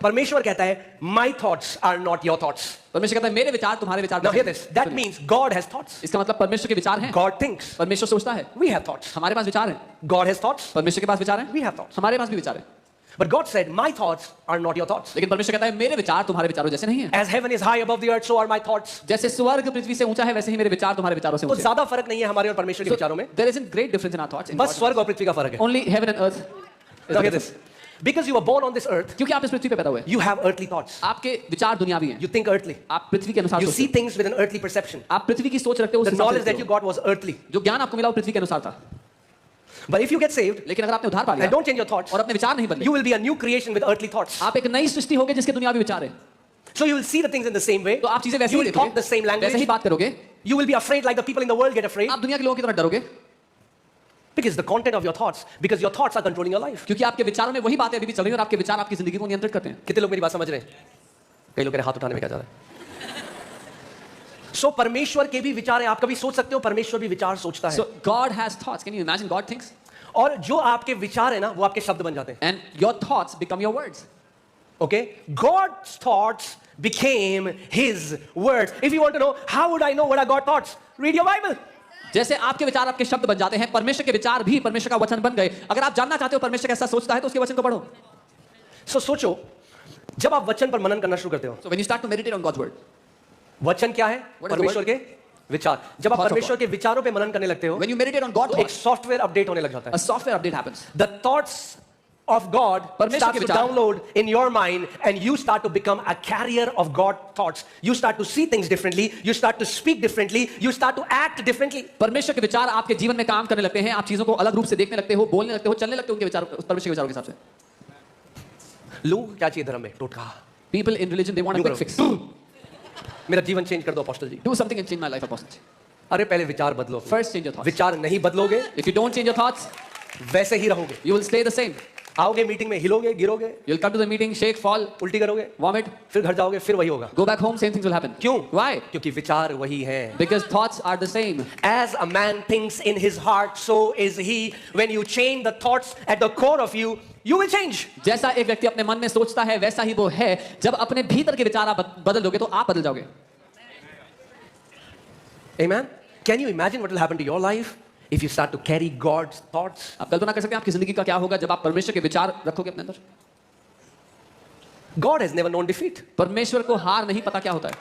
परमेश्वर कहता है my thoughts are not your thoughts. परमेश्वर कहता है मेरे विचार तुम्हारे विचार Now नहीं hear this. That means God has thoughts. इसका मतलब परमेश्वर के विचार हैं। God thinks. परमेश्वर सोचता है। We have thoughts. हमारे पास विचार हैं। God has thoughts. परमेश्वर के पास विचार हैं। We have thoughts. हमारे पास भी विचार हैं। But God said, my thoughts are not your thoughts. लेकिन परमेश्वर कहता है मेरे विचार तुम्हारे विचारों जैसे नहीं हैं। As heaven is high above the earth, so are my thoughts. जैसे स्वर्ग पृथ्वी से ऊंचा है वैसे ही मेरे विचार तुम्हारे विचारों से तो ऊंचे हैं। ज्यादा फर्क नहीं है हमारे और परमेश्वर के विचारों में। There isn't great difference in our thoughts. बस स्वर्ग और पृथ्वी का फर्क है। Only heaven and earth. Now hear this. Because you were born on this earth, क्योंकि आप इस पृथ्वी पे पैदा हुए, you have earthly thoughts. आपके विचार दुनियावी हैं। You think earthly. आप पृथ्वी के अनुसार You सोचते see हैं। things with an earthly perception. आप पृथ्वी की सोच रखते हो। उस The हिसाब से knowledge that देखते you हो। got was earthly. जो ज्ञान आपको मिला वो पृथ्वी के अनुसार था। But if you get saved लेकिन अगर आपने उद्धार पा and लिया don't change your thoughts, और अपने विचार नहीं बदले, you will be a new creation with earthly thoughts. आप एक नई सृष्टि होगे जिसके दुनियावी विचार हैं। So you will see the things in the same way. तो आप चीजें वैसे You he will talk the same देखोगे, वैसे ही language. बात करोगे। You will be afraid like the people in the world get afraid. आप दुनिया के लोगों की तरह डरोगे Because the content of your thoughts, because your thoughts are controlling your life. क्योंकि आपके विचारों में वही बातें अभी भी चल रही हैं और आपके विचार आपकी जिंदगी को नियंत्रित करते हैं। कितने लोग मेरी बात समझ रहे हैं? कई लोग कह रहे हैं हाथ उठाने में क्या जा रहा है? So परमेश्वर के भी विचार हैं। आप कभी सोच सकते हो परमेश्वर भी विचार सोचता है। So God has thoughts. Can you imagine God thinks? और जो आपके विचार है ना वो आपके शब्द बन जाते हैं। And your thoughts become your words. Okay? God's thoughts became His words. If you want to know how would I know what are God's thoughts? Read your Bible. जैसे आपके विचार आपके शब्द बन जाते हैं, परमेश्वर के विचार भी परमेश्वर का वचन बन गए। अगर आप जानना चाहते हो परमेश्वर कैसा सोचता है तो उसके वचन को पढ़ो। So सोचो जब आप वचन पर मनन करना शुरू करते हो, So when you start to meditate on God's word, वचन क्या है? What is the परमेश्वर के विचार। जब आप Thoughts of परमेश्वर के विचारों पे मनन करने लगते हो when you meditate on God's तो एक thoughts, सॉफ्टवेयर अपडेट होने लग जाता है। a software update happens. The thoughts of God परमेश्वर starts के to विचार। download in your mind and you start to become a carrier of God's thoughts. You start to see things differently, you start to speak differently, you start to act differently. परमेश्वर के विचार आपके जीवन में काम करने लगते हैं। आप चीजों को अलग रूप से देखने लगते हो, बोलने लगते हो, चलने लगते हो उनके विचार, परमेश्वर के विचारों के हिसाब से। लोगों को क्या चाहिए धर्म में? टोटका। People in religion they want a quick fix. मेरा जीवन चेंज कर दो apostle ji. Do something and change my life, apostle. अरे पहले विचार बदलो। First change your thoughts. विचार नहीं बदलोगे If you don't change your thoughts, वैसे ही रहोगे। you will stay the same. आओगे मीटिंग में हिलोगे, गिरोगे, You'll come to the meeting, shake, fall, उल्टी करोगे, vomit, फिर घर जाओगे, फिर वही होगा। go back home, same things will happen. क्यों? Why? क्योंकि विचार वही है। Because thoughts are the same. As a man thinks in his heart, so is he. When you change the thoughts at the core of you, you will change. जैसा एक व्यक्ति अपने मन में सोचता है वैसा ही वो है। जब अपने भीतर के विचार आप बदल दोगे तो आप बदल जाओगे। Amen? Can you imagine what will happen to your life if you start to carry God's thoughts? आप कल्पना कर सकते हैं आपकी जिंदगी का क्या होगा जब आप परमेश्वर के विचार रखोगे अपने अंदर। God has never known defeat. परमेश्वर को हार नहीं पता क्या होता है।